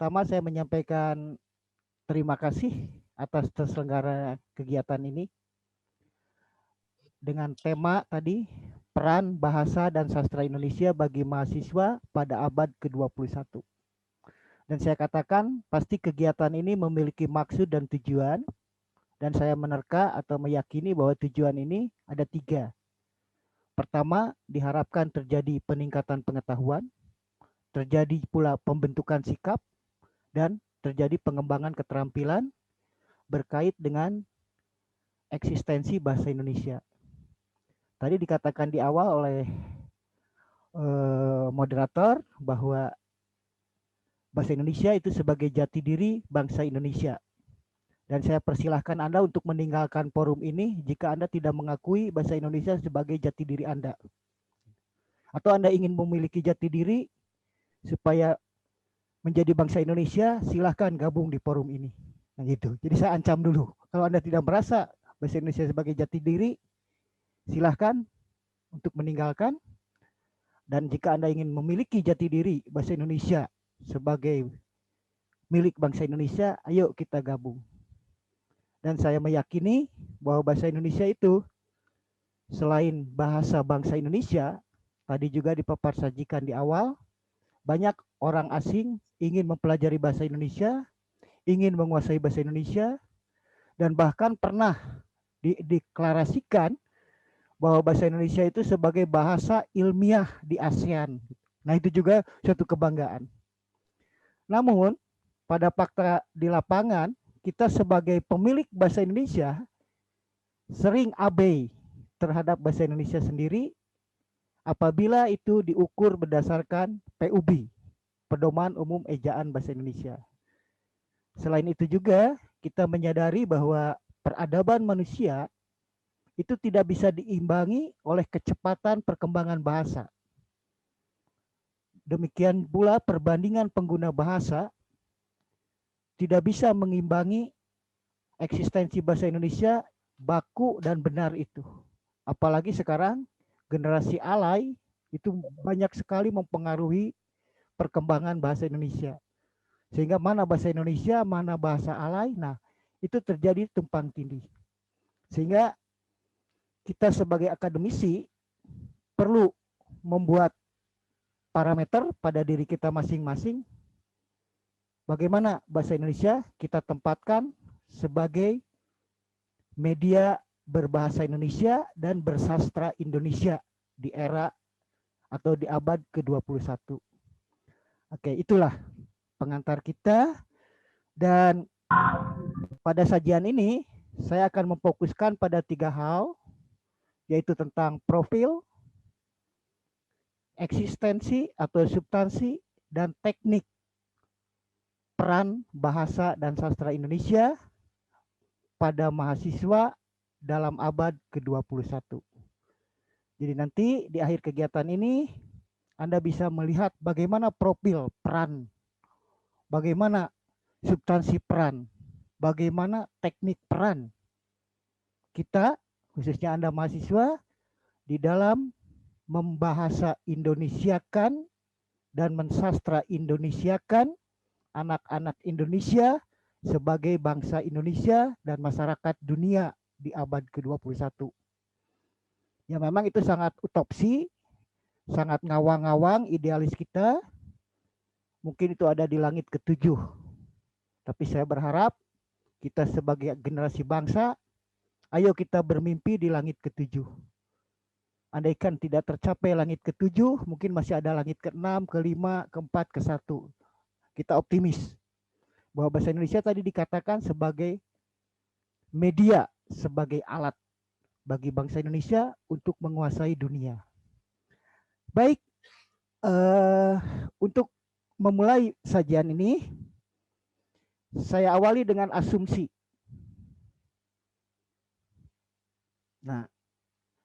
Pertama, saya menyampaikan terima kasih atas terselenggara kegiatan ini dengan tema tadi peran bahasa dan sastra Indonesia bagi mahasiswa pada abad ke-21. Dan saya katakan pasti kegiatan ini memiliki maksud dan tujuan, dan saya menerka atau meyakini bahwa tujuan ini ada tiga. Pertama, diharapkan terjadi peningkatan pengetahuan, terjadi pula pembentukan sikap, dan terjadi pengembangan keterampilan berkait dengan eksistensi bahasa Indonesia. Tadi dikatakan di awal oleh moderator bahwa bahasa Indonesia itu sebagai jati diri bangsa Indonesia. Dan saya persilahkan Anda untuk meninggalkan forum ini jika Anda tidak mengakui bahasa Indonesia sebagai jati diri Anda. Atau Anda ingin memiliki jati diri supaya menjadi bangsa Indonesia, silahkan gabung di forum ini. Nah gitu. Jadi saya ancam dulu. Kalau Anda tidak merasa bahasa Indonesia sebagai jati diri, silahkan untuk meninggalkan. Dan jika Anda ingin memiliki jati diri bahasa Indonesia sebagai milik bangsa Indonesia, ayo kita gabung. Dan saya meyakini bahwa bahasa Indonesia itu selain bahasa bangsa Indonesia, tadi juga dipapar sajikan di awal, banyak orang asing ingin mempelajari bahasa Indonesia, ingin menguasai bahasa Indonesia, dan bahkan pernah dideklarasikan bahwa bahasa Indonesia itu sebagai bahasa ilmiah di ASEAN. Nah itu juga suatu kebanggaan. Namun pada fakta di lapangan, kita sebagai pemilik bahasa Indonesia sering abai terhadap bahasa Indonesia sendiri apabila itu diukur berdasarkan PUB, Pedoman Umum Ejaan Bahasa Indonesia. Selain itu juga kita menyadari bahwa peradaban manusia itu tidak bisa diimbangi oleh kecepatan perkembangan bahasa. Demikian pula perbandingan pengguna bahasa tidak bisa mengimbangi eksistensi bahasa Indonesia baku dan benar itu. Apalagi sekarang generasi alay itu banyak sekali mempengaruhi perkembangan bahasa Indonesia. Sehingga mana bahasa Indonesia, mana bahasa alay, nah itu terjadi tumpang tindih. Sehingga kita sebagai akademisi perlu membuat parameter pada diri kita masing-masing. Bagaimana bahasa Indonesia kita tempatkan sebagai media berbahasa Indonesia dan bersastra Indonesia di era atau di abad ke-21. Oke, itulah pengantar kita, dan pada sajian ini saya akan memfokuskan pada tiga hal, yaitu tentang profil, eksistensi atau substansi, dan teknik peran bahasa dan sastra Indonesia pada mahasiswa dalam abad ke-21. Jadi nanti di akhir kegiatan ini Anda bisa melihat bagaimana profil peran, bagaimana substansi peran, bagaimana teknik peran kita, khususnya Anda mahasiswa, di dalam membahasa Indonesiakan dan mensastra Indonesiakan anak-anak Indonesia sebagai bangsa Indonesia dan masyarakat dunia di abad ke-21. Ya memang itu sangat utopsi, sangat ngawang-ngawang idealis kita. Mungkin itu ada di langit ketujuh. Tapi saya berharap kita sebagai generasi bangsa, ayo kita bermimpi di langit ketujuh. Andaikan tidak tercapai langit ketujuh, mungkin masih ada langit ke-6, ke-5, ke-4, ke-1. Kita optimis bahwa bahasa Indonesia tadi dikatakan sebagai media, sebagai alat bagi bangsa Indonesia untuk menguasai dunia. Baik, untuk memulai sajian ini, saya awali dengan asumsi. Nah,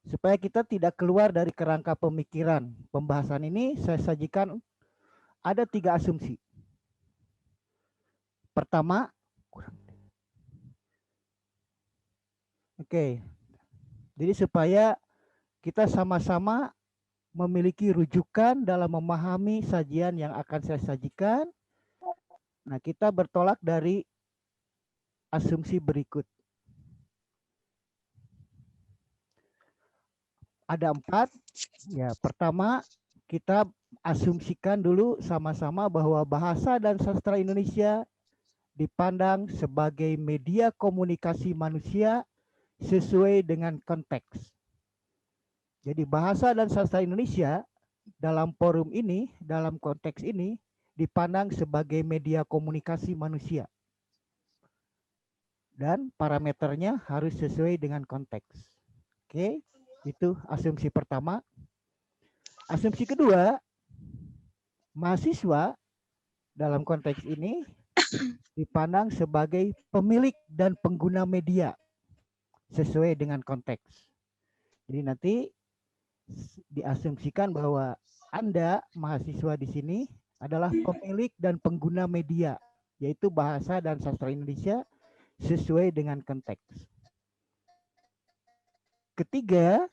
supaya kita tidak keluar dari kerangka pemikiran pembahasan ini, saya sajikan ada tiga asumsi. Pertama, oke, Jadi supaya kita sama-sama memiliki rujukan dalam memahami sajian yang akan saya sajikan. Nah, kita bertolak dari asumsi berikut. Ada 4. Ya, pertama kita asumsikan dulu sama-sama bahwa bahasa dan sastra Indonesia dipandang sebagai media komunikasi manusia sesuai dengan konteks. Jadi bahasa dan sastra Indonesia dalam forum ini, dalam konteks ini, dipandang sebagai media komunikasi manusia. Dan parameternya harus sesuai dengan konteks. Oke, itu asumsi pertama. Asumsi kedua, mahasiswa dalam konteks ini dipandang sebagai pemilik dan pengguna media sesuai dengan konteks. Jadi nanti diasumsikan bahwa Anda mahasiswa di sini adalah pemilik dan pengguna media, yaitu bahasa dan sastra Indonesia sesuai dengan konteks. Ketiga,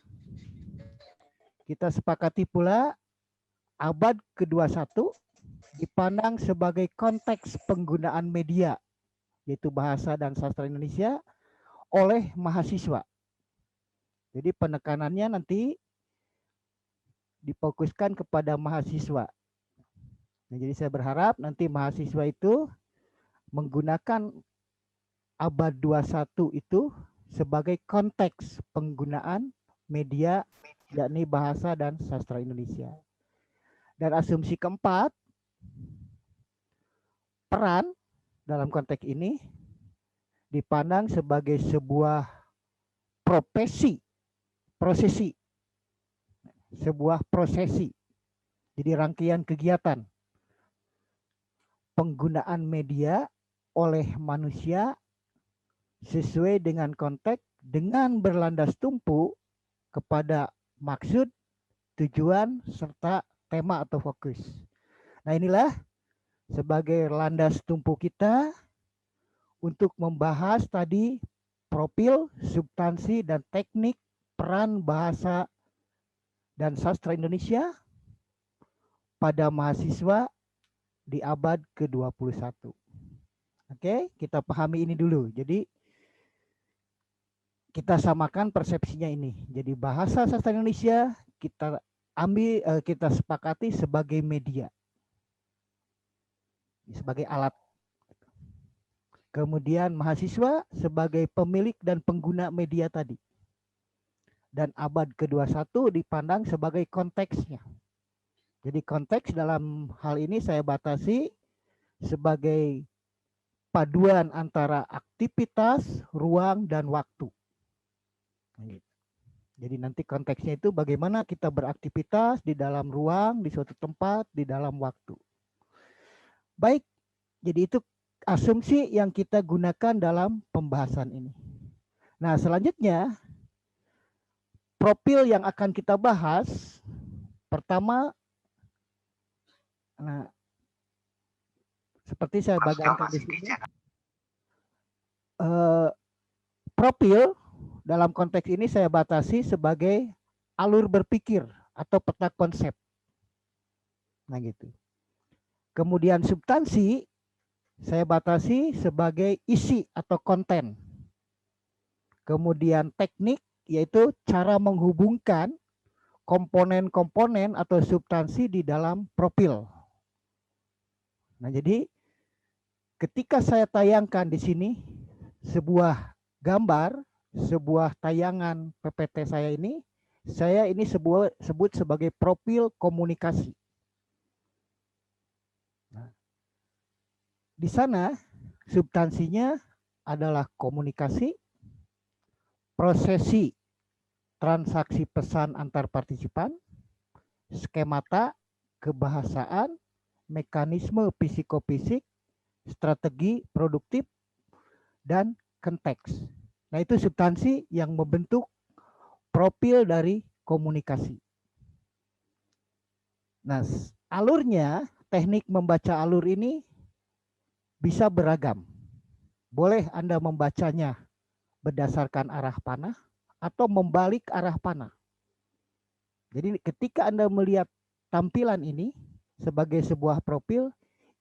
kita sepakati pula abad ke-21 dipandang sebagai konteks penggunaan media, yaitu bahasa dan sastra Indonesia oleh mahasiswa. Jadi penekanannya nanti difokuskan kepada mahasiswa. Nah, jadi saya berharap nanti mahasiswa itu menggunakan abad 21 itu sebagai konteks penggunaan media, yakni bahasa dan sastra Indonesia. Dan asumsi keempat, peran dalam konteks ini dipandang sebagai sebuah prosesi, sebuah prosesi. Jadi rangkaian kegiatan penggunaan media oleh manusia sesuai dengan konteks dengan berlandas tumpu kepada maksud, tujuan, serta tema atau fokus. Nah, inilah sebagai landas tumpu kita untuk membahas tadi profil, substansi, dan teknik peran bahasa dan sastra Indonesia pada mahasiswa di abad ke-21. Oke, kita pahami ini dulu. Jadi kita samakan persepsinya ini. Jadi bahasa sastra Indonesia kita ambil, kita sepakati sebagai media, sebagai alat. Kemudian mahasiswa sebagai pemilik dan pengguna media tadi. Dan abad ke-21 dipandang sebagai konteksnya. Jadi konteks dalam hal ini saya batasi sebagai paduan antara aktivitas, ruang, dan waktu. Jadi nanti konteksnya itu bagaimana kita beraktivitas di dalam ruang, di suatu tempat, di dalam waktu. Baik, jadi itu asumsi yang kita gunakan dalam pembahasan ini. Nah, selanjutnya profil yang akan kita bahas pertama, nah seperti saya bagikan di sini, profil dalam konteks ini saya batasi sebagai alur berpikir atau peta konsep. Nah gitu. Kemudian substansi saya batasi sebagai isi atau konten. Kemudian teknik yaitu cara menghubungkan komponen-komponen atau substansi di dalam profil. Nah, jadi ketika saya tayangkan di sini sebuah gambar, sebuah tayangan PPT saya ini sebut sebagai profil komunikasi. Nah, di sana substansinya adalah komunikasi, prosesi transaksi pesan antar partisipan, skemata, kebahasaan, mekanisme psikofisik, strategi produktif, dan konteks. Nah, itu substansi yang membentuk profil dari komunikasi. Nah, alurnya, teknik membaca alur ini bisa beragam. Boleh Anda membacanya berdasarkan arah panah atau membalik arah panah. Jadi ketika Anda melihat tampilan ini sebagai sebuah profil,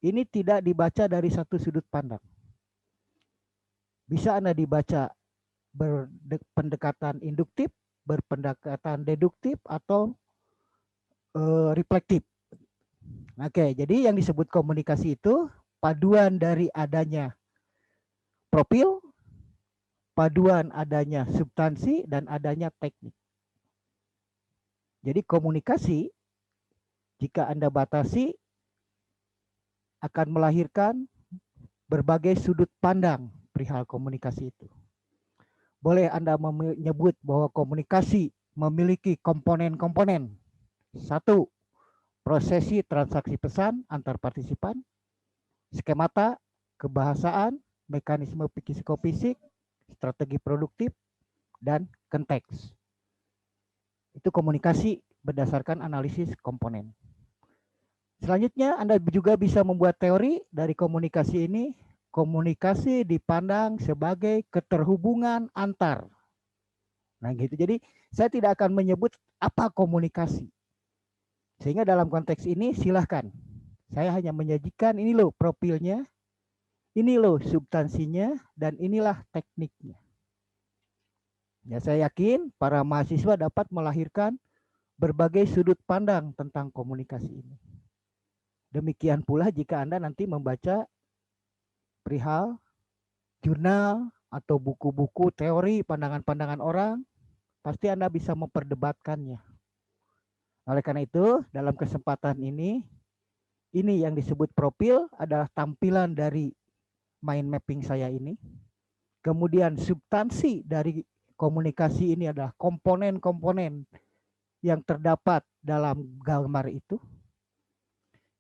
ini tidak dibaca dari satu sudut pandang. Bisa Anda dibaca berpendekatan induktif, berpendekatan deduktif, atau reflektif. Oke, jadi yang disebut komunikasi itu paduan dari adanya profil, paduan adanya substansi, dan adanya teknik. Jadi komunikasi, jika Anda batasi, akan melahirkan berbagai sudut pandang perihal komunikasi itu. Boleh Anda menyebut bahwa komunikasi memiliki komponen-komponen. Satu, prosesi transaksi pesan antar partisipan, skemata, kebahasaan, mekanisme psikofisik, strategi produktif, dan konteks. Itu komunikasi berdasarkan analisis komponen. Selanjutnya, Anda juga bisa membuat teori dari komunikasi ini. Komunikasi dipandang sebagai keterhubungan antar. Nah gitu, jadi saya tidak akan menyebut apa komunikasi. Sehingga dalam konteks ini silahkan. Saya hanya menyajikan ini loh profilnya, ini loh substansinya, dan inilah tekniknya. Ya, saya yakin para mahasiswa dapat melahirkan berbagai sudut pandang tentang komunikasi ini. Demikian pula jika Anda nanti membaca perihal jurnal atau buku-buku teori pandangan-pandangan orang, pasti Anda bisa memperdebatkannya. Oleh karena itu, dalam kesempatan ini yang disebut profil adalah tampilan dari mind mapping saya ini. Kemudian substansi dari komunikasi ini adalah komponen-komponen yang terdapat dalam gambar itu.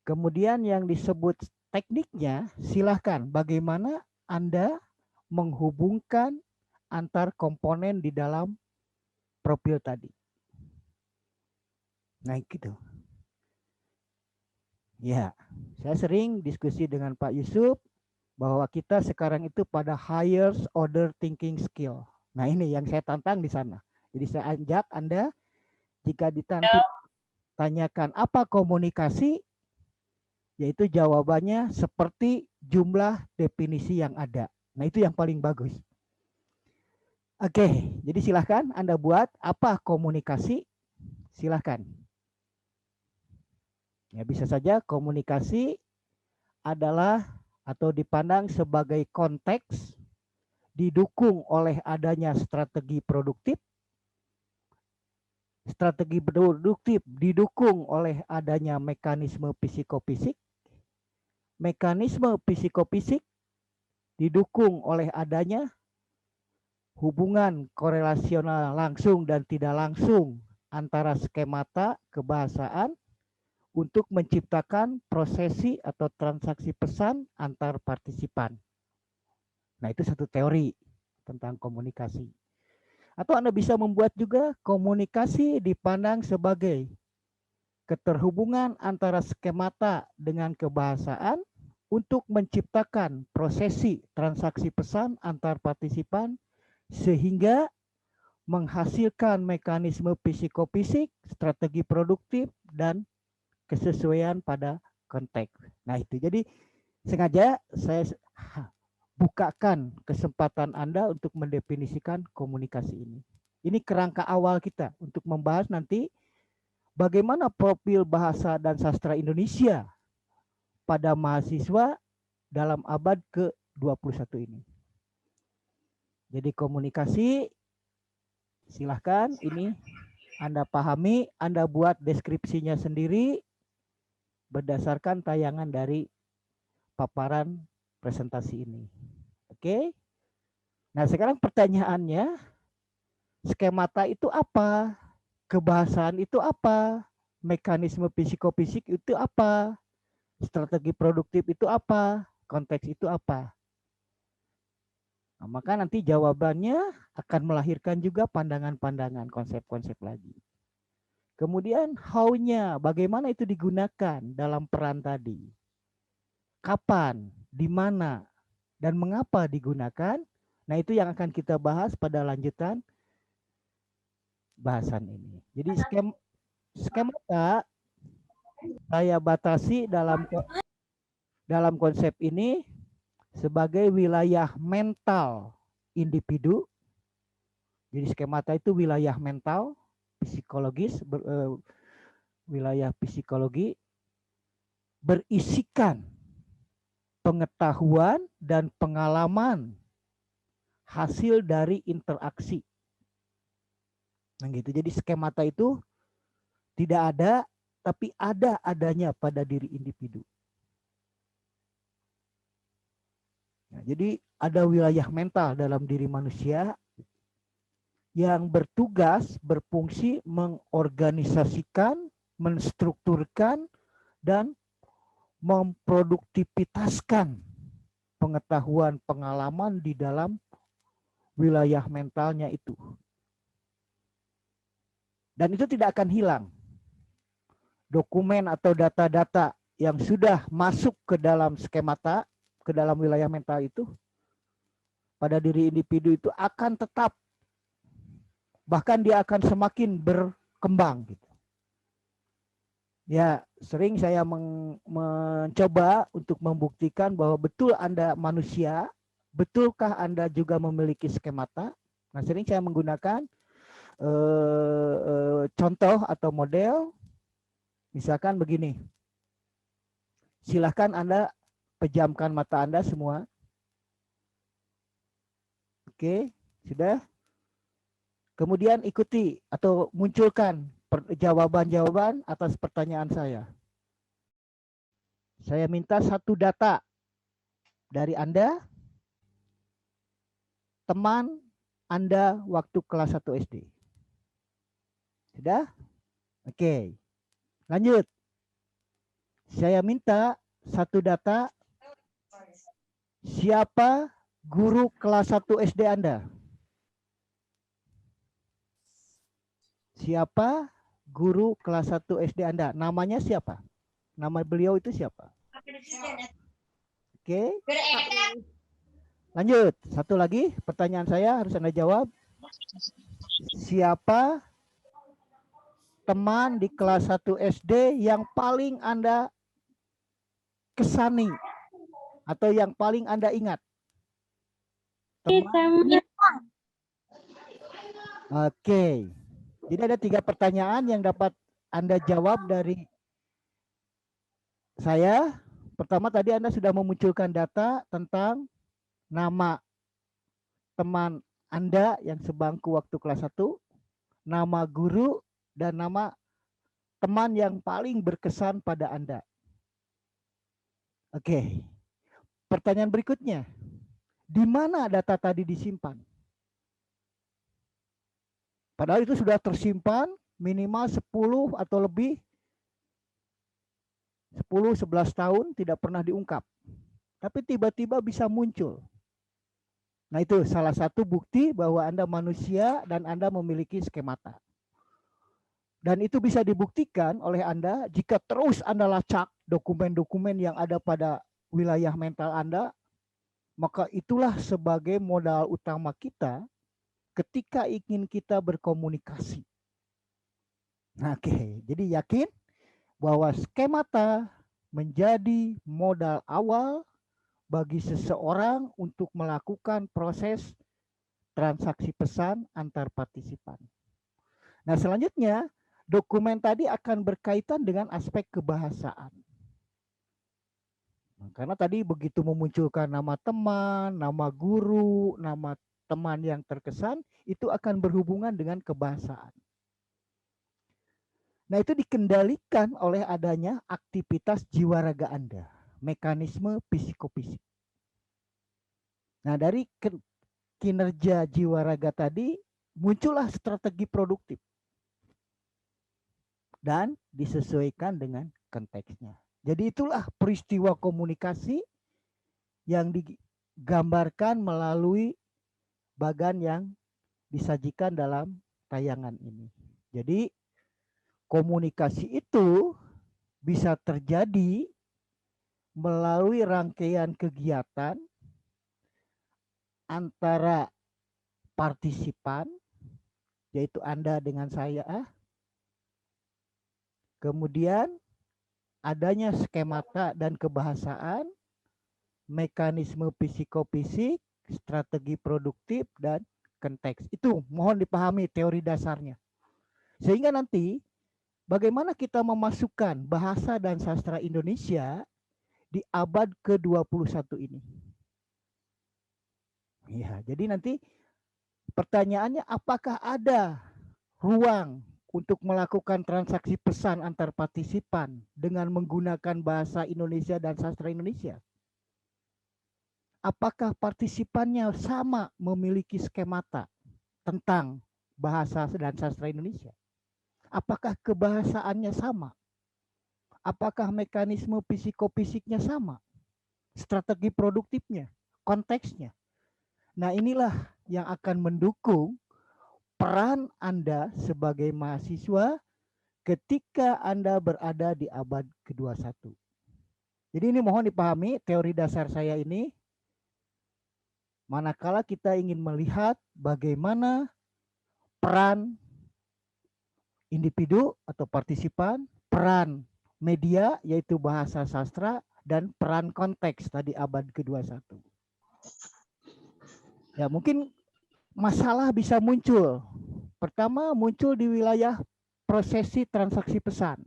Kemudian yang disebut tekniknya, silahkan bagaimana Anda menghubungkan antar komponen di dalam profil tadi. Nah gitu. Ya, saya sering diskusi dengan Pak Yusuf bahwa kita sekarang itu pada higher order thinking skill. Nah ini yang saya tantang di sana. Jadi saya ajak Anda, jika ditanyakan apa komunikasi, yaitu jawabannya seperti jumlah definisi yang ada. Nah itu yang paling bagus. Oke, jadi silahkan Anda buat apa komunikasi, silahkan. Ya bisa saja komunikasi adalah atau dipandang sebagai konteks didukung oleh adanya strategi produktif didukung oleh adanya mekanisme psikofisik, mekanisme psikofisik didukung oleh adanya hubungan korelasional langsung dan tidak langsung antara skemata kebahasaan untuk menciptakan prosesi atau transaksi pesan antar partisipan. Nah, itu satu teori tentang komunikasi. Atau Anda bisa membuat juga komunikasi dipandang sebagai keterhubungan antara skemata dengan kebahasaan untuk menciptakan prosesi transaksi pesan antar partisipan sehingga menghasilkan mekanisme psikofisik, strategi produktif, dan kesesuaian pada konteks. Nah itu, jadi sengaja saya bukakan kesempatan Anda untuk mendefinisikan komunikasi ini. Ini kerangka awal kita untuk membahas nanti bagaimana profil bahasa dan sastra Indonesia pada mahasiswa dalam abad ke-21 ini. Jadi komunikasi, silahkan ini Anda pahami, Anda buat deskripsinya sendiri berdasarkan tayangan dari paparan presentasi ini. Oke. Nah, sekarang pertanyaannya, skemata itu apa? Kebahasaan itu apa? Mekanisme psikofisik itu apa? Strategi produktif itu apa? Konteks itu apa? Nah, maka nanti jawabannya akan melahirkan juga pandangan-pandangan, konsep-konsep lagi. Kemudian how-nya, bagaimana itu digunakan dalam peran tadi? Kapan, di mana, dan mengapa digunakan? Nah, itu yang akan kita bahas pada lanjutan bahasan ini. Jadi skemata saya batasi dalam konsep ini sebagai wilayah mental individu. Jadi skemata itu wilayah mental, psikologis, wilayah psikologi berisikan pengetahuan dan pengalaman hasil dari interaksi. Nah gitu. Jadi skemata itu tidak ada, tapi ada adanya pada diri individu. Nah, jadi ada wilayah mental dalam diri manusia yang bertugas, berfungsi mengorganisasikan, menstrukturkan, dan memproduktivitaskan pengetahuan, pengalaman di dalam wilayah mentalnya itu. Dan itu tidak akan hilang. Dokumen atau data-data yang sudah masuk ke dalam skemata, ke dalam wilayah mental itu, pada diri individu itu akan tetap, bahkan dia akan semakin berkembang gitu. Ya, sering saya mencoba untuk membuktikan bahwa betul Anda manusia, betulkah Anda juga memiliki skemata. Nah, sering saya menggunakan contoh atau model, misalkan begini. Silahkan Anda pejamkan mata Anda semua. Oke, sudah. Kemudian ikuti atau munculkan jawaban-jawaban atas pertanyaan saya. Saya minta satu data dari Anda, teman Anda waktu kelas 1 SD. Sudah? Oke. Lanjut. Saya minta satu data, siapa guru kelas 1 SD Anda? Siapa guru kelas 1 SD Anda? Namanya siapa? Nama beliau itu siapa? Oke. Lanjut. Satu lagi pertanyaan saya harus Anda jawab. Siapa teman di kelas 1 SD yang paling Anda kesani atau yang paling Anda ingat? Teman. Oke. Jadi ada 3 pertanyaan yang dapat Anda jawab dari saya. Pertama tadi Anda sudah memunculkan data tentang nama teman Anda yang sebangku waktu kelas 1, nama guru, dan nama teman yang paling berkesan pada Anda. Oke. Pertanyaan berikutnya. Di mana data tadi disimpan? Padahal itu sudah tersimpan minimal 10 atau lebih 10-11 tahun tidak pernah diungkap. Tapi tiba-tiba bisa muncul. Nah itu salah satu bukti bahwa Anda manusia dan Anda memiliki skemata. Dan itu bisa dibuktikan oleh Anda jika terus Anda lacak dokumen-dokumen yang ada pada wilayah mental Anda, maka itulah sebagai modal utama kita ketika ingin kita berkomunikasi. Nah, oke, jadi yakin bahwa skemata menjadi modal awal bagi seseorang untuk melakukan proses transaksi pesan antar partisipan. Nah, selanjutnya dokumen tadi akan berkaitan dengan aspek kebahasaan. Nah, karena tadi begitu memunculkan nama teman, nama guru, nama teman yang terkesan, itu akan berhubungan dengan kebahasaan. Nah, itu dikendalikan oleh adanya aktivitas jiwa raga Anda, mekanisme psikofisik. Nah, dari kinerja jiwa raga tadi muncullah strategi produktif dan disesuaikan dengan konteksnya. Jadi itulah peristiwa komunikasi yang digambarkan melalui bagan yang disajikan dalam tayangan ini. Jadi komunikasi itu bisa terjadi melalui rangkaian kegiatan antara partisipan yaitu Anda dengan saya. Kemudian adanya skemata dan kebahasaan, mekanisme psikofisik, strategi produktif, dan konteks. Itu mohon dipahami teori dasarnya. Sehingga nanti bagaimana kita memasukkan bahasa dan sastra Indonesia di abad ke-21 ini. Ya, jadi nanti pertanyaannya, apakah ada ruang untuk melakukan transaksi pesan antar partisipan dengan menggunakan bahasa Indonesia dan sastra Indonesia? Apakah partisipannya sama memiliki skemata tentang bahasa dan sastra Indonesia? Apakah kebahasaannya sama? Apakah mekanisme psikofisiknya sama? Strategi produktifnya, konteksnya. Nah, inilah yang akan mendukung peran Anda sebagai mahasiswa ketika Anda berada di abad ke-21. Jadi ini mohon dipahami teori dasar saya ini. Manakala kita ingin melihat bagaimana peran individu atau partisipan, peran media yaitu bahasa sastra, dan peran konteks tadi abad ke-21. Ya, mungkin masalah bisa muncul. Pertama, muncul di wilayah prosesi transaksi pesan.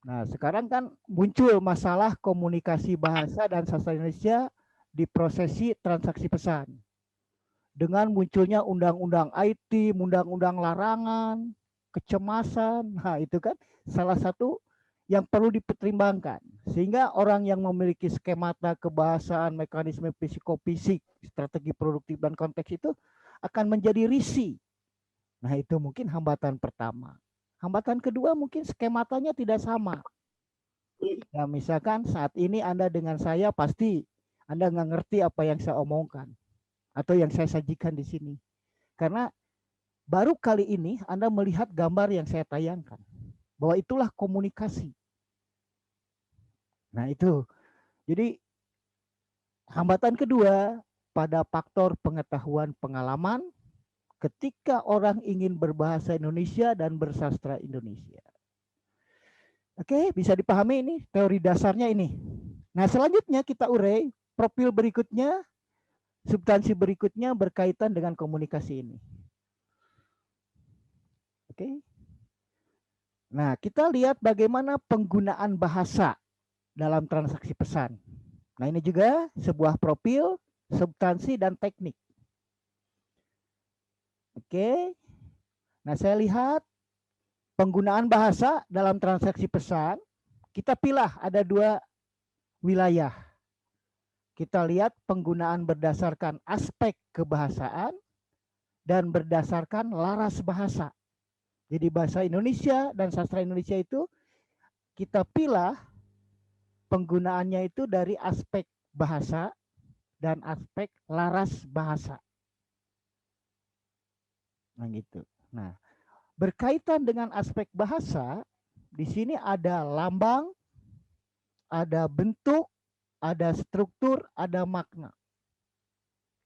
Nah, sekarang kan muncul masalah komunikasi bahasa dan sastra Indonesia di prosesi transaksi pesan. Dengan munculnya undang-undang IT, undang-undang larangan, kecemasan, nah itu kan salah satu yang perlu dipertimbangkan. Sehingga orang yang memiliki skemata kebahasaan, mekanisme psikofisik, strategi produktif, dan konteks itu akan menjadi risih. Nah itu mungkin hambatan pertama. Hambatan kedua mungkin skematanya tidak sama. Ya, misalkan saat ini Anda dengan saya pasti Anda nggak ngerti apa yang saya omongkan atau yang saya sajikan di sini. Karena baru kali ini Anda melihat gambar yang saya tayangkan. Bahwa itulah komunikasi. Nah itu. Jadi hambatan kedua pada faktor pengetahuan pengalaman ketika orang ingin berbahasa Indonesia dan bersastra Indonesia. Oke, bisa dipahami ini teori dasarnya ini. Nah, selanjutnya kita urai profil berikutnya, substansi berikutnya berkaitan dengan komunikasi ini. Oke. Nah, kita lihat bagaimana penggunaan bahasa dalam transaksi pesan. Nah, ini juga sebuah profil, substansi, dan teknik. Oke. Nah, saya lihat penggunaan bahasa dalam transaksi pesan, kita pilih ada dua wilayah. Kita lihat penggunaan berdasarkan aspek kebahasaan dan berdasarkan laras bahasa. Jadi bahasa Indonesia dan sastra Indonesia itu kita pilih penggunaannya itu dari aspek bahasa dan aspek laras bahasa. Nah gitu. Nah, berkaitan dengan aspek bahasa, di sini ada lambang, ada bentuk, ada struktur, ada makna.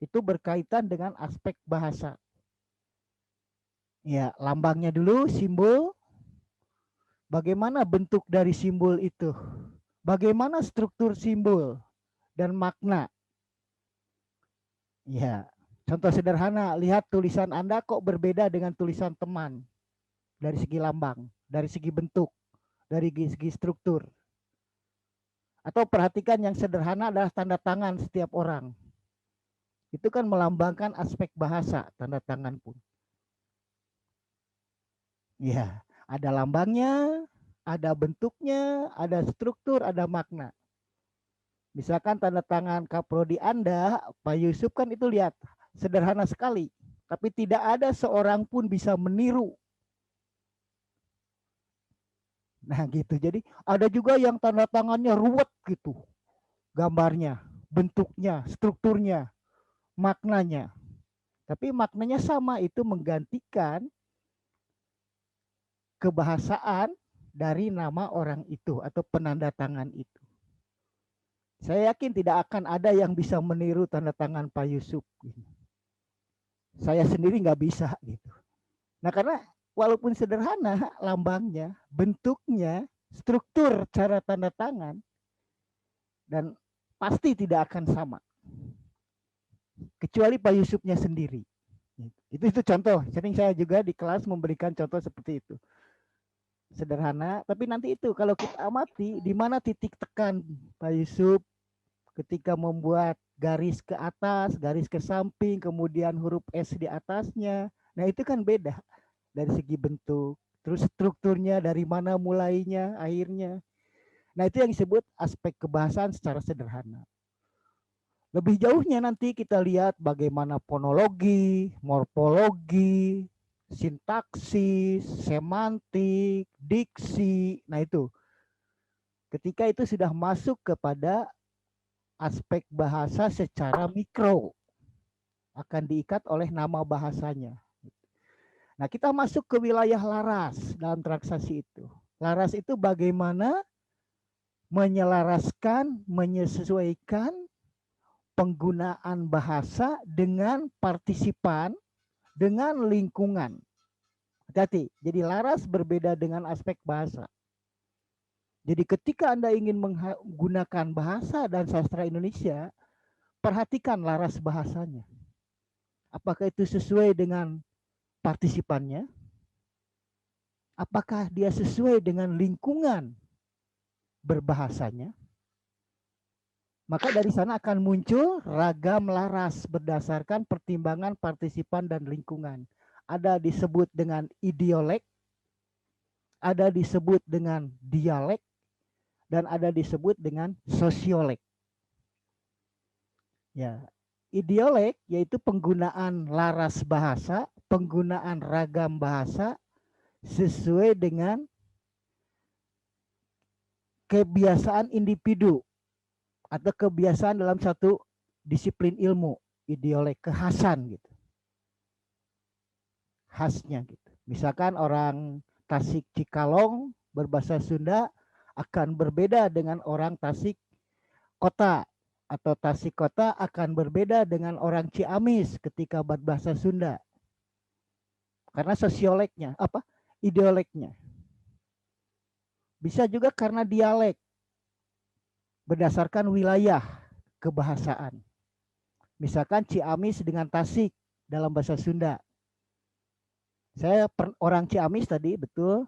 Itu berkaitan dengan aspek bahasa. Ya, lambangnya dulu, simbol. Bagaimana bentuk dari simbol itu? Bagaimana struktur simbol dan makna? Ya, contoh sederhana, lihat tulisan Anda kok berbeda dengan tulisan teman. Dari segi lambang, dari segi bentuk, dari segi struktur. Atau perhatikan yang sederhana adalah tanda tangan setiap orang. Itu kan melambangkan aspek bahasa, tanda tangan pun. Ya, ada lambangnya, ada bentuknya, ada struktur, ada makna. Misalkan tanda tangan kaprodi Anda, Pak Yusuf kan itu lihat, sederhana sekali. Tapi tidak ada seorang pun bisa meniru. Nah gitu, jadi ada juga yang tanda tangannya ruwet gitu. Gambarnya, bentuknya, strukturnya, maknanya. Tapi maknanya sama, itu menggantikan kebahasaan dari nama orang itu atau penanda tangan itu. Saya yakin tidak akan ada yang bisa meniru tanda tangan Pak Yusuf. Saya sendiri nggak bisa gitu. Nah, karena walaupun sederhana lambangnya, bentuknya, struktur cara tanda tangan, dan pasti tidak akan sama. Kecuali Pak Yusufnya sendiri. Itu contoh. Sering saya juga di kelas memberikan contoh seperti itu. Sederhana, tapi nanti itu kalau kita amati di mana titik tekan Pak Yusuf ketika membuat garis ke atas, garis ke samping, kemudian huruf S di atasnya. Nah, itu kan beda dari segi bentuk, terus strukturnya dari mana mulainya, akhirnya. Nah, itu yang disebut aspek kebahasaan secara sederhana. Lebih jauhnya nanti kita lihat bagaimana fonologi, morfologi, sintaksis, semantik, diksi. Nah, itu ketika itu sudah masuk kepada aspek bahasa secara mikro, akan diikat oleh nama bahasanya. Nah, kita masuk ke wilayah laras dalam transaksi itu. Laras itu bagaimana menyelaraskan, menyesuaikan penggunaan bahasa dengan partisipan, dengan lingkungan. Hati-hati, jadi laras berbeda dengan aspek bahasa. Jadi ketika Anda ingin menggunakan bahasa dan sastra Indonesia, perhatikan laras bahasanya. Apakah itu sesuai dengan partisipannya? Apakah dia sesuai dengan lingkungan berbahasanya? Maka dari sana akan muncul ragam laras berdasarkan pertimbangan partisipan dan lingkungan. Ada disebut dengan idiolek, ada disebut dengan dialek, dan ada disebut dengan sosiolek. Ya, idiolek yaitu penggunaan laras bahasa, penggunaan ragam bahasa sesuai dengan kebiasaan individu atau kebiasaan dalam satu disiplin ilmu, idiolek, kekhasan gitu. Khasnya gitu. Misalkan orang Tasik Cikalong berbahasa Sunda akan berbeda dengan orang Tasik Kota, atau Tasik Kota akan berbeda dengan orang Ciamis ketika berbahasa Sunda. Karena sosioleknya, ideoleknya. Bisa juga karena dialek berdasarkan wilayah kebahasaan. Misalkan Ciamis dengan Tasik dalam bahasa Sunda. Saya orang Ciamis tadi, betul.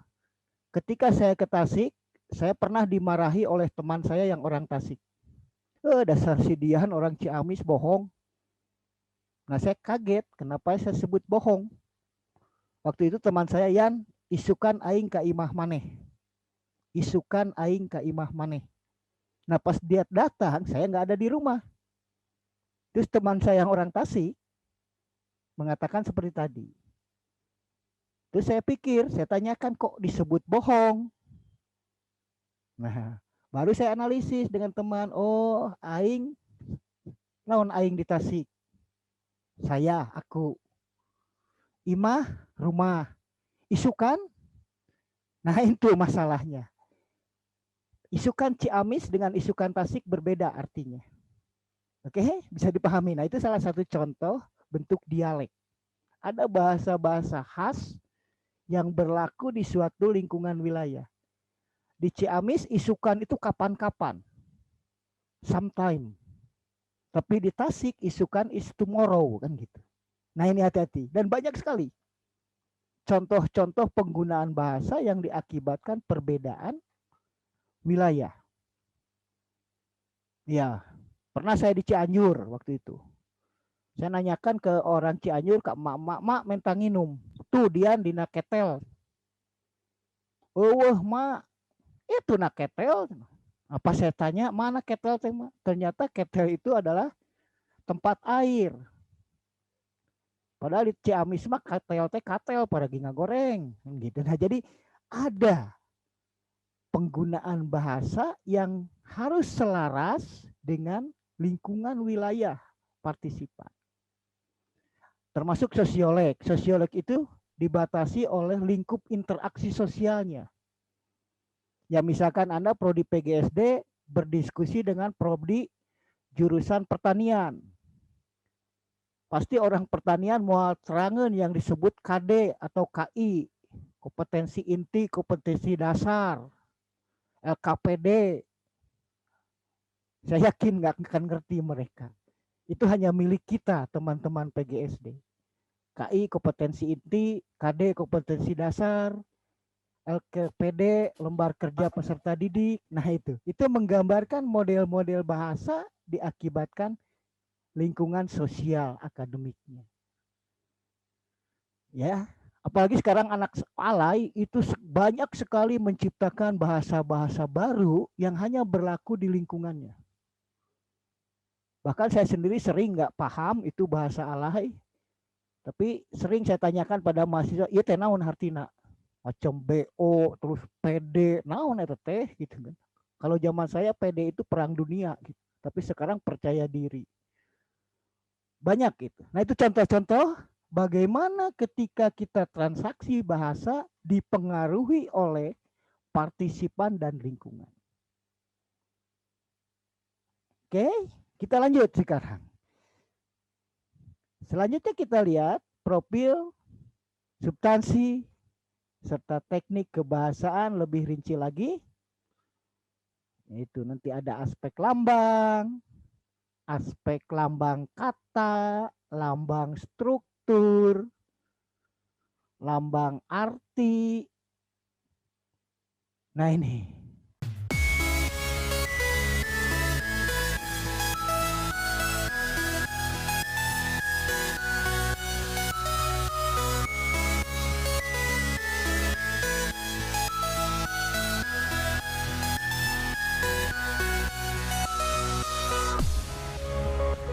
Ketika saya ke Tasik, saya pernah dimarahi oleh teman saya yang orang Tasik. Dasar si Dian orang Ciamis bohong. Nah, saya kaget kenapa saya sebut bohong. Waktu itu teman saya, Yan, isukan aing ka imah maneh. Isukan aing ka imah maneh. Nah, pas dia datang, saya nggak ada di rumah. Terus teman saya yang orang Tasik mengatakan seperti tadi. Terus saya pikir, saya tanyakan kok disebut bohong. Nah, baru saya analisis dengan teman. Oh, aing, naon aing di Tasik. Saya, aku. Imah, rumah. Isukan, nah itu masalahnya. Isukan Ciamis dengan isukan Tasik berbeda artinya. Oke, bisa dipahami. Nah, itu salah satu contoh bentuk dialek. Ada bahasa-bahasa khas yang berlaku di suatu lingkungan wilayah. Di Ciamis isukan itu kapan-kapan, sometime. Tapi di Tasik isukan is tomorrow, kan gitu. Nah, ini hati-hati. Dan banyak sekali contoh-contoh penggunaan bahasa yang diakibatkan perbedaan wilayah. Ya, pernah saya di Cianjur waktu itu. Saya nanyakan ke orang Cianjur, Kak, mak mentang nginum. Tuh dia di naketel. Oh, mak, itu naketel. Apa saya tanya, mana ketel tema? Ternyata ketel itu adalah tempat air. Padahal di Ciamis mah katel teh katel pada ginga goreng gitu. Nah, jadi ada penggunaan bahasa yang harus selaras dengan lingkungan wilayah partisipan. Termasuk sosiolek. Sosiolek itu dibatasi oleh lingkup interaksi sosialnya. Ya, misalkan Anda prodi PGSD berdiskusi dengan prodi jurusan pertanian. Pasti orang pertanian mau terangan yang disebut KD atau KI, kompetensi inti, kompetensi dasar, LKPD. Saya yakin nggak akan ngerti mereka. Itu hanya milik kita, teman-teman PGSD. KI kompetensi inti, KD kompetensi dasar, LKPD lembar kerja peserta didik. Nah itu menggambarkan model-model bahasa diakibatkan lingkungan sosial akademiknya. Ya, apalagi sekarang anak alay itu banyak sekali menciptakan bahasa-bahasa baru yang hanya berlaku di lingkungannya. Bahkan saya sendiri sering nggak paham itu bahasa alay, tapi sering saya tanyakan pada mahasiswa, iya teh naon artina? Macam BO, terus PD, naon itu teh gitu kan. Kalau zaman saya PD itu perang dunia gitu. Tapi sekarang percaya diri. Banyak itu. Nah itu contoh-contoh bagaimana ketika kita transaksi bahasa dipengaruhi oleh partisipan dan lingkungan. Oke, kita lanjut sekarang. Selanjutnya kita lihat profil, substansi, serta teknik kebahasaan lebih rinci lagi. Itu nanti ada aspek lambang kata, lambang struktur, lambang arti. Nah ini